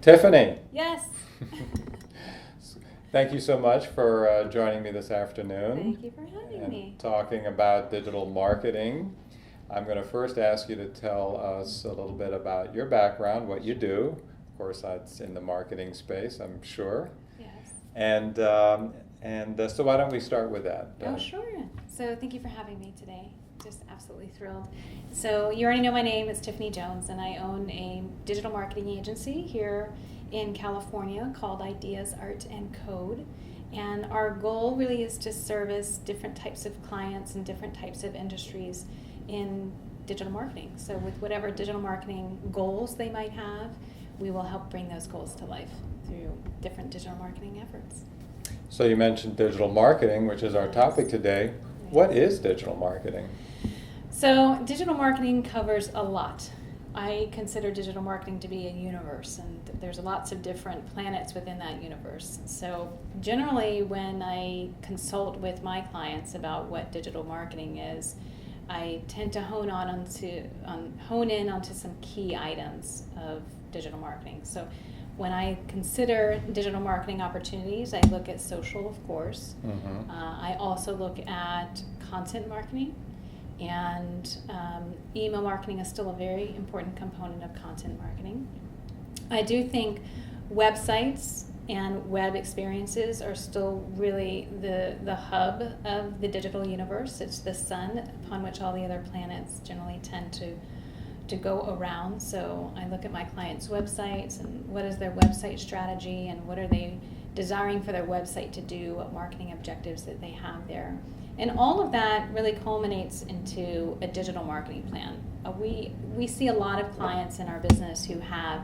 Tiffany, Yes. thank you so much for joining me this afternoon Thank you for having and me. talking about digital marketing. I'm going to first ask you to tell us a little bit about your background, what you do. Of course, that's in the marketing space, I'm sure. Yes. So why don't we start with that? Oh, sure. So thank you for having me today. Just absolutely thrilled. So you already know my name. It's Tiffany Jones, and I own a digital marketing agency here in California called Ideas, Art, and Code. And our goal really is to service different types of clients and different types of industries in digital marketing. So with whatever digital marketing goals they might have, we will help bring those goals to life through different digital marketing efforts. So you mentioned digital marketing, which is our topic today. What is digital marketing? So digital marketing covers a lot. I consider digital marketing to be a universe, and there's lots of different planets within that universe. So generally when I consult with my clients about what digital marketing is, I tend to hone in onto some key items of digital marketing. So when I consider digital marketing opportunities, I look at social, of course. Mm-hmm. I also look at content marketing, and email marketing is still a very important component of content marketing. I do think websites and web experiences are still really the hub of the digital universe. It's the sun upon which all the other planets generally tend to go around. So I look at my clients' websites and what is their website strategy and what are they desiring for their website to do, what marketing objectives that they have there. And all of that really culminates into a digital marketing plan. We see a lot of clients in our business who have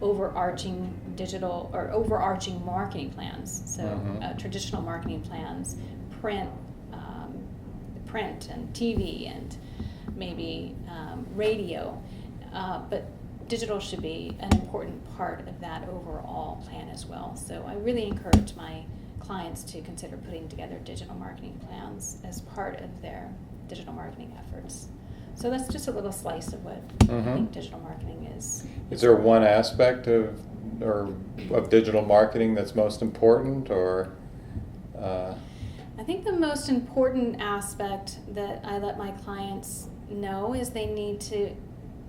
overarching digital or overarching marketing plans. So traditional marketing plans, print and TV and maybe radio, but digital should be an important part of that overall plan as well. So I really encourage my clients to consider putting together digital marketing plans as part of their digital marketing efforts. So that's just a little slice of what I think digital marketing is. Is there one aspect of digital marketing that's most important, or? I think the most important aspect that I let my clients know is they need to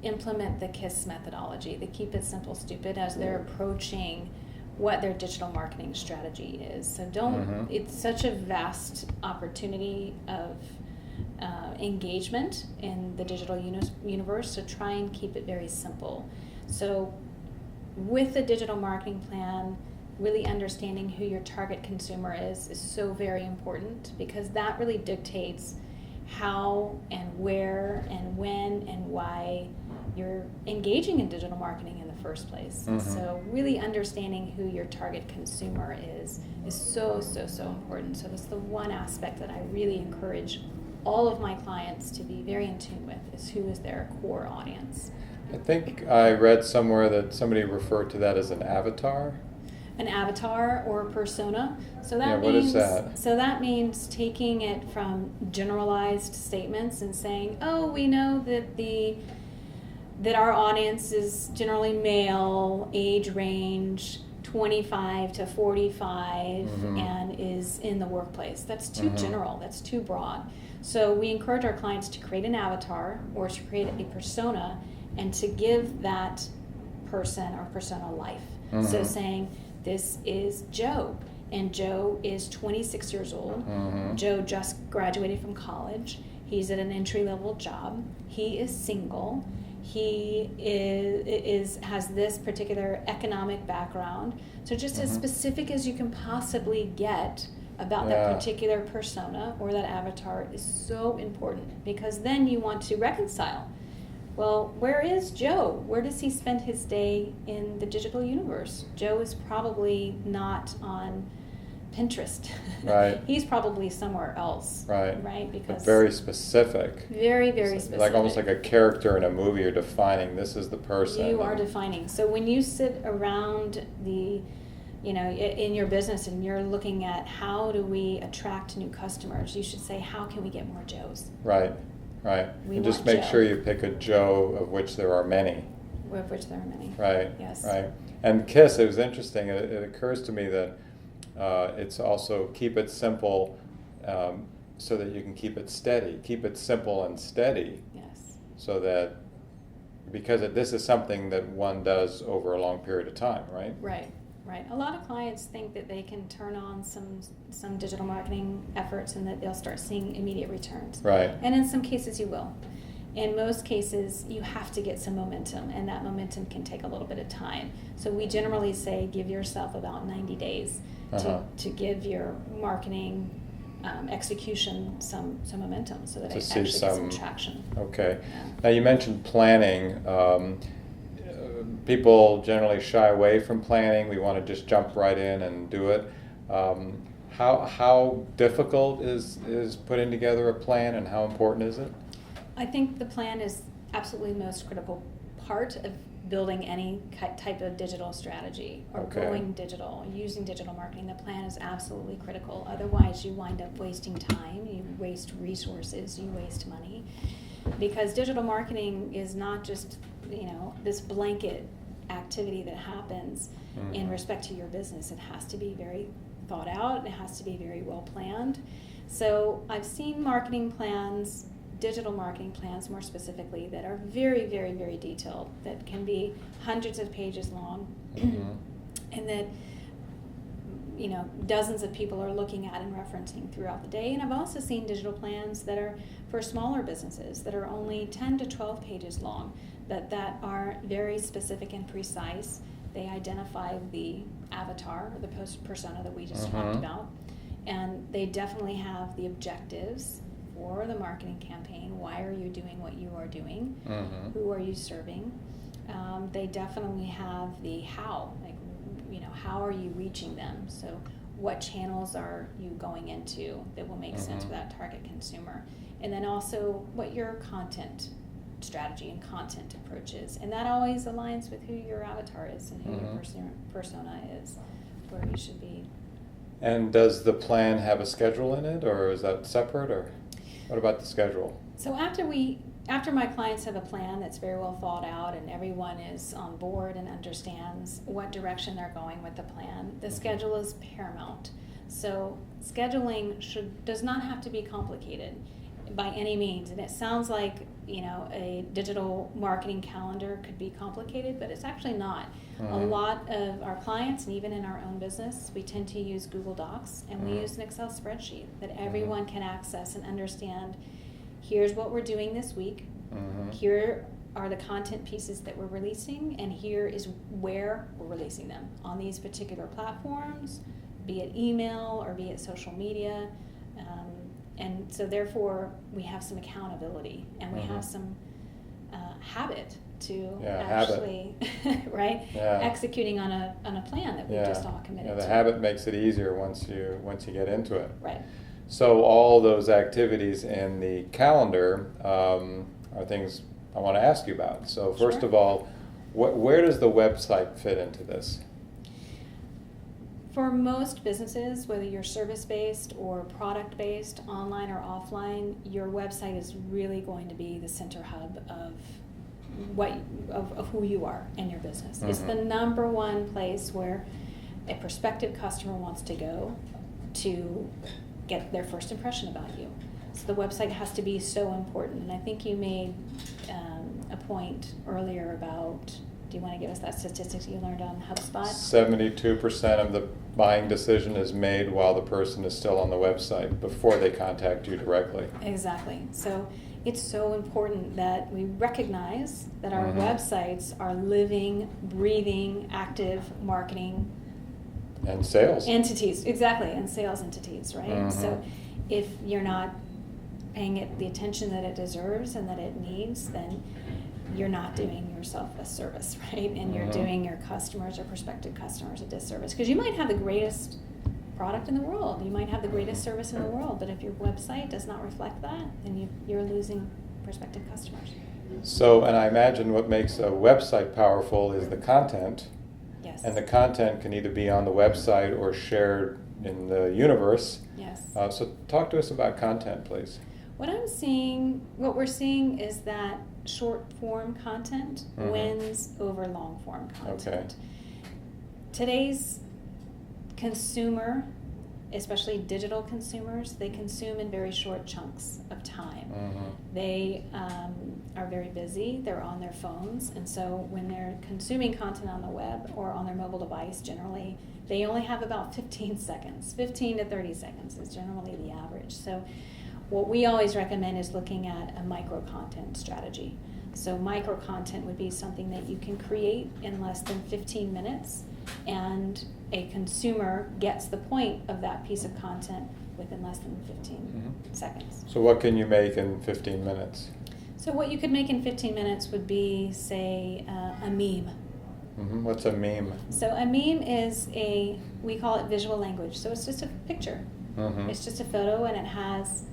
implement the KISS methodology, the keep it simple stupid, as they're approaching what their digital marketing strategy is. So it's such a vast opportunity of engagement in the digital universe, so try and keep it very simple. So with the digital marketing plan, really understanding who your target consumer is so very important, because that really dictates how and where and when and why you're engaging in digital marketing in the first place. So really understanding who your target consumer is so important. So that's the one aspect that I really encourage all of my clients to be very in tune with, is who is their core audience. I think I read somewhere that somebody referred to that as an avatar. An avatar or a persona. So that what means, is that? So that means taking it from generalized statements and saying, oh, we know that our audience is generally male, age range 25 to 45, and is in the workplace. That's too general, that's too broad. So we encourage our clients to create an avatar or to create a persona and to give that person or persona life. So saying, this is Joe, and Joe is 26 years old. Joe just graduated from college. He's at an entry-level job. He is single. He has this particular economic background. So just as specific as you can possibly get about that particular persona or that avatar is so important, because then you want to reconcile. Well, where is Joe? Where does he spend his day in the digital universe? Joe is probably not on Pinterest. Right. He's probably somewhere else. Right? Because but very specific. Very specific. Like almost like a character in a movie. You're defining, this is the person. You are defining. So when you sit around in your business and you're looking at how do we attract new customers, you should say, how can we get more Joes? Right. And just make sure you pick a Joe of which there are many. Of which there are many. Right. Yes. Right. And KISS, it was interesting. It occurs to me that it's also keep it simple, so that you can keep it steady. Keep it simple and steady. Yes. So that, because this is something that one does over a long period of time, right? Right. Right. A lot of clients think that they can turn on some digital marketing efforts and that they'll start seeing immediate returns. Right. And in some cases you will. In most cases you have to get some momentum, and that momentum can take a little bit of time. So we generally say give yourself about 90 days to give your marketing execution some momentum, so that To it see actually gets some traction. Okay. Yeah. Now you mentioned planning. People generally shy away from planning. We want to just jump right in and do it. How difficult is putting together a plan, and how important is it? I think the plan is absolutely the most critical part of building any type of digital strategy or Okay. going digital, using digital marketing. The plan is absolutely critical. Otherwise, you wind up wasting time, you waste resources, you waste money. Because digital marketing is not just, this blanket activity that happens in respect to your business. It has to be very thought out, it has to be very well planned. So I've seen marketing plans, digital marketing plans more specifically, that are very, very, very detailed, that can be hundreds of pages long, and that dozens of people are looking at and referencing throughout the day. And I've also seen digital plans that are for smaller businesses that are only 10 to 12 pages long, that are very specific and precise. They identify the avatar, or the persona that we just talked about, and they definitely have the objectives for the marketing campaign. Why are you doing what you are doing? Who are you serving? They definitely have the how, how are you reaching them? So what channels are you going into that will make sense for that target consumer? And then also what your content strategy and content approach is. And that always aligns with who your avatar is and who your persona is, where you should be. And does the plan have a schedule in it, or is that separate, or what about the schedule? So after my clients have a plan that's very well thought out and everyone is on board and understands what direction they're going with the plan, the schedule is paramount. So scheduling does not have to be complicated by any means. And it sounds like, a digital marketing calendar could be complicated, but it's actually not. A lot of our clients, and even in our own business, we tend to use Google Docs, and we use an Excel spreadsheet that everyone can access and understand. Here's what we're doing this week. Here are the content pieces that we're releasing, and here is where we're releasing them on these particular platforms, be it email or be it social media. And so therefore we have some accountability, and we have some habit to actually right, executing on a plan that we've just all committed to. The habit makes it easier once you get into it. Right. So all those activities in the calendar are things I want to ask you about. So first of all, where does the website fit into this? For most businesses, whether you're service-based or product-based, online or offline, your website is really going to be the center hub of of who you are and your business. It's the number one place where a prospective customer wants to go to get their first impression about you. So the website has to be so important. And I think you made a point earlier about, do you want to give us that statistics you learned on HubSpot? 72% of the buying decision is made while the person is still on the website, before they contact you directly. Exactly. So it's so important that we recognize that our websites are living, breathing, active marketing and sales entities. Exactly, and sales entities, right? So if you're not paying it the attention that it deserves and that it needs, then you're not doing yourself a service, right? And you're doing your customers or prospective customers a disservice. Because you might have the greatest product in the world, you might have the greatest service in the world, but if your website does not reflect that, then you're losing prospective customers. So, and I imagine what makes a website powerful is the content. Yes. And the content can either be on the website or shared in the universe. Yes. So talk to us about content, please. What we're seeing is that short form content wins over long form content. today's consumer, especially digital consumers, they consume in very short chunks of time. They are very busy, they're on their phones, and so when they're consuming content on the web or on their mobile device, generally, they only have about 15 seconds. 15 to 30 seconds is generally the average. So what we always recommend is looking at a micro-content strategy. So micro-content would be something that you can create in less than 15 minutes, and a consumer gets the point of that piece of content within less than 15 seconds. So what can you make in 15 minutes? So what you could make in 15 minutes would be, say, a meme. What's a meme? So a meme is we call it visual language. So it's just a picture. It's just a photo, and it has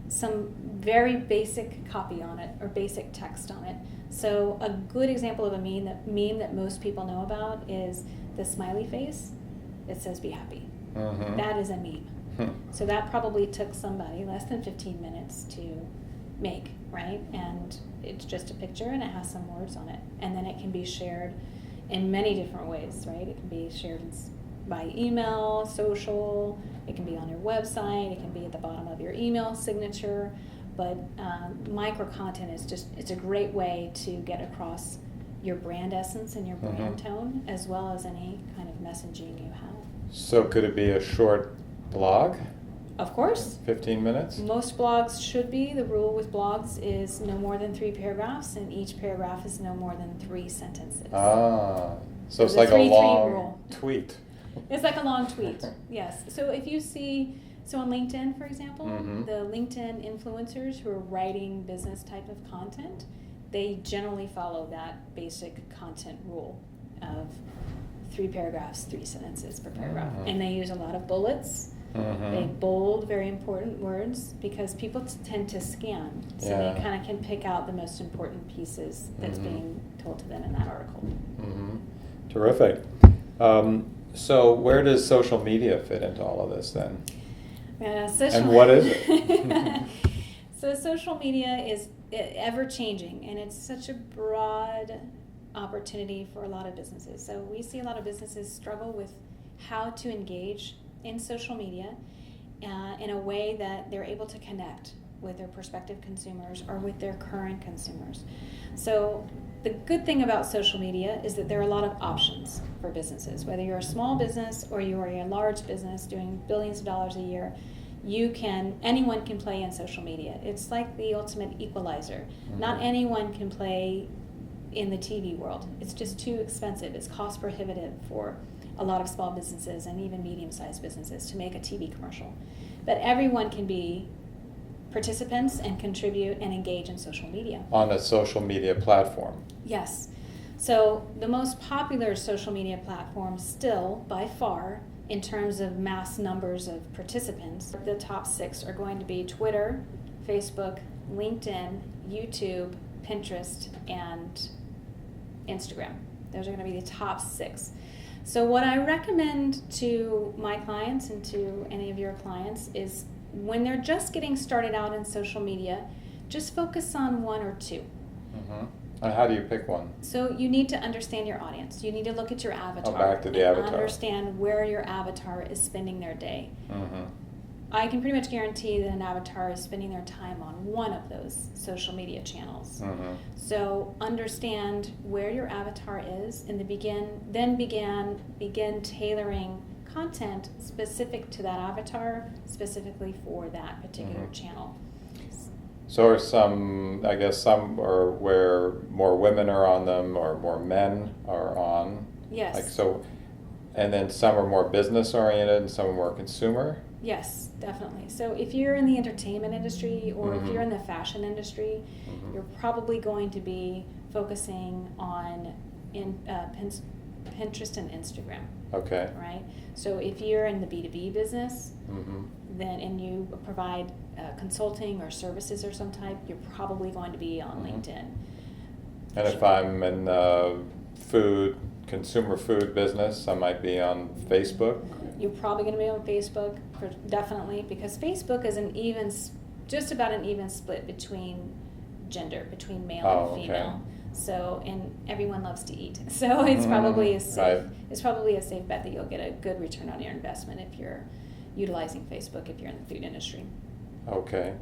some very basic copy on it or basic text on it. So a good example of a meme that most people know about is the smiley face. It says "be happy." That is a meme. So that probably took somebody less than 15 minutes to make, right? And it's just a picture, and it has some words on it. And then it can be shared in many different ways, right? It can be shared by email, social, it can be on your website, it can be at the bottom of your email signature. But micro-content it's a great way to get across your brand essence and your brand tone, as well as any kind of messaging you have. So could it be a short blog? Of course. 15 minutes? Most blogs should be. The rule with blogs is no more than 3 paragraphs, and each paragraph is no more than 3 sentences. So it's the like a 3-3 long rule. tweet. It's like a long tweet, yes. So if you see, on LinkedIn, for example, the LinkedIn influencers who are writing business type of content, they generally follow that basic content rule of 3 paragraphs, 3 sentences per paragraph. And they use a lot of bullets. They bold very important words because people tend to scan. So they kind of can pick out the most important pieces that's being told to them in that article. Terrific. So where does social media fit into all of this then? And what is it? So social media is ever changing, and it's such a broad opportunity for a lot of businesses. So we see a lot of businesses struggle with how to engage in social media in a way that they're able to connect with their prospective consumers or with their current consumers. So the good thing about social media is that there are a lot of options for businesses. Whether you're a small business or you are a large business doing billions of dollars a year, anyone can play in social media. It's like the ultimate equalizer. Not anyone can play in the TV world. It's just too expensive. It's cost prohibitive for a lot of small businesses and even medium-sized businesses to make a TV commercial. But everyone can be participants and contribute and engage in social media. On a social media platform. Yes. So the most popular social media platform still, by far, in terms of mass numbers of participants, the top 6 are going to be Twitter, Facebook, LinkedIn, YouTube, Pinterest, and Instagram. Those are going to be the top 6. So what I recommend to my clients and to any of your clients is when they're just getting started out in social media, just focus on 1 or 2. And how do you pick one? So you need to understand your audience. You need to look at your avatar. Back to the avatar. Understand where your avatar is spending their day. I can pretty much guarantee that an avatar is spending their time on one of those social media channels. So understand where your avatar is in the begin tailoring content specific to that avatar, specifically for that particular channel. So are some are where more women are on them or more men are on. Yes. And then some are more business oriented and some are more consumer. Yes, definitely. So if you're in the entertainment industry or if you're in the fashion industry, you're probably going to be focusing on Pinterest and Instagram. Okay. Right? So if you're in the B2B business, then and you provide consulting or services or some type, you're probably going to be on LinkedIn. And if I'm in consumer food business, I might be on Facebook. You're probably going to be on Facebook, definitely, because Facebook is just about an even split between gender, between male and female. Okay. So, and everyone loves to eat. So it's probably a safe, Right. it's probably a safe bet that you'll get a good return on your investment if you're utilizing Facebook if you're in the food industry. Okay.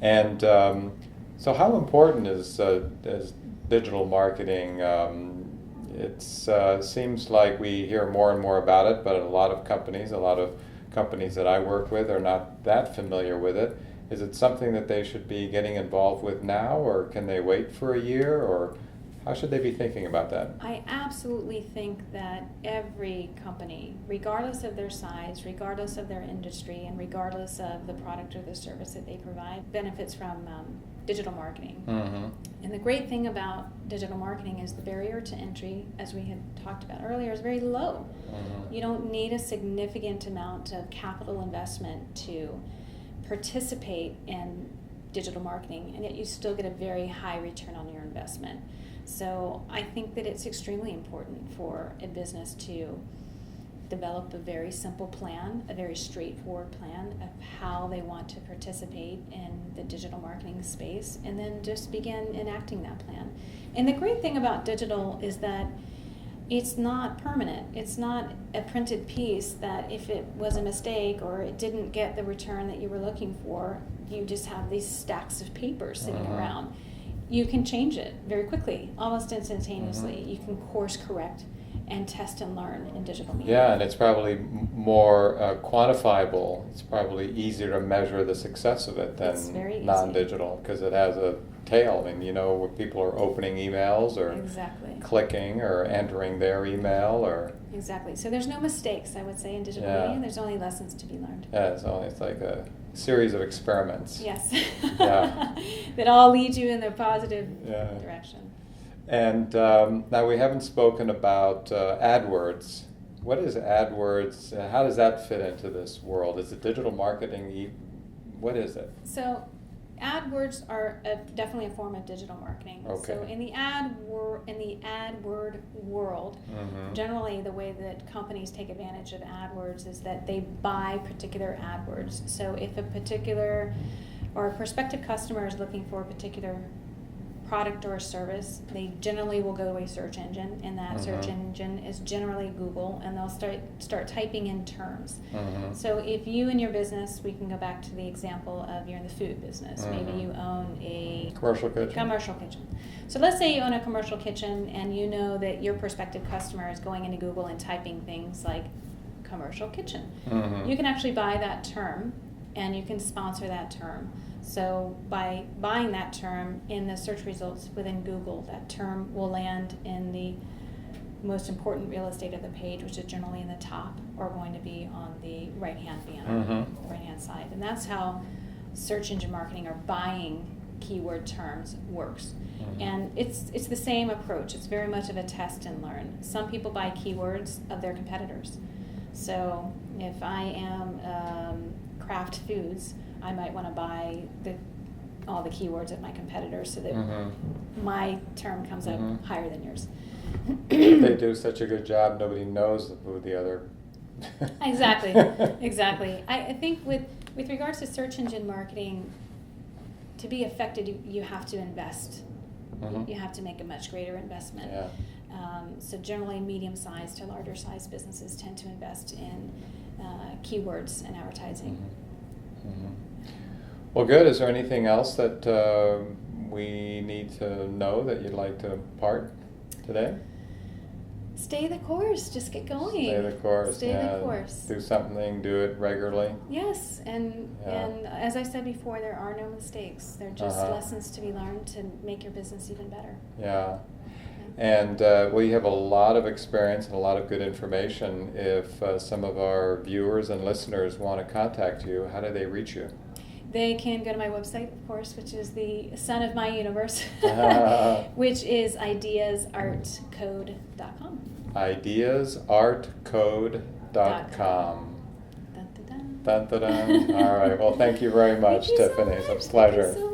And so how important is digital marketing? It seems like we hear more and more about it, but a lot of companies that I work with are not that familiar with it. Is it something that they should be getting involved with now, or can they wait for a year, or how should they be thinking about that? I absolutely think that every company, regardless of their size, regardless of their industry, and regardless of the product or the service that they provide, benefits from digital marketing. Mm-hmm. And the great thing about digital marketing is the barrier to entry, as we had talked about earlier, is very low. Mm-hmm. You don't need a significant amount of capital investment to participate in digital marketing, and yet you still get a very high return on your investment. So I think that it's extremely important for a business to develop a very simple plan, a very straightforward plan of how they want to participate in the digital marketing space, and then just begin enacting that plan. And the great thing about digital is that it's not permanent. It's not a printed piece that if it was a mistake or it didn't get the return that you were looking for, you just have these stacks of paper sitting around. You can change it very quickly, almost instantaneously. You can course correct and test and learn in digital media. Yeah, and it's probably more quantifiable. It's probably easier to measure the success of it It's very than easy. non-digital, because it has a tail. I mean, you know, when people are opening emails or Exactly. clicking or entering their email or Exactly. So there's no mistakes, I would say, in digital Yeah. media. There's only lessons to be learned. it's like a series of experiments. Yes. Yeah. That all lead you in the positive Yeah. direction. And now we haven't spoken about AdWords. What is AdWords? How does that fit into this world? Is it digital marketing? What is it? So AdWords are definitely a form of digital marketing. Okay. So in the AdWord world, Mm-hmm. generally the way that companies take advantage of AdWords is that they buy particular AdWords. So if a particular or a prospective customer is looking for a particular product or a service, they generally will go to a search engine, and that search engine is generally Google, and they'll start typing in terms. Mm-hmm. So if you in your business, we can go back to the example of you're in the food business. Maybe you own a Commercial kitchen. commercial kitchen. So let's say you own a commercial kitchen, and you know that your prospective customer is going into Google and typing things like commercial kitchen. Mm-hmm. You can actually buy that term, and you can sponsor that term. So by buying that term in the search results within Google, that term will land in the most important real estate of the page, which is generally in the top or going to be on the right-hand banner, right-hand side. And that's how search engine marketing or buying keyword terms works. And it's the same approach. It's very much of a test and learn. Some people buy keywords of their competitors. So if I am Kraft Foods, I might want to buy all the keywords of my competitors so that my term comes up higher than yours. They do such a good job, nobody knows who the other. Exactly. I think with regards to search engine marketing, to be effective, you have to invest. You have to make a much greater investment. Yeah. So generally, medium-sized to larger-sized businesses tend to invest in keywords and advertising. Well, good. Is there anything else that we need to know that you'd like to impart today? Stay the course. Just get going. Stay the course. Stay the course. Do something. Do it regularly. Yes, and as I said before, there are no mistakes. They're just lessons to be learned to make your business even better. Yeah. And we have a lot of experience and a lot of good information. If some of our viewers and listeners want to contact you, how do they reach you? They can go to my website, of course, which is the son of my universe, which is ideasartcode.com. Ideasartcode.com. Dun, dun, dun. Dun, dun, dun. All right. Well, thank you very much, Thank you so Tiffany. It's a much. pleasure. Thank you so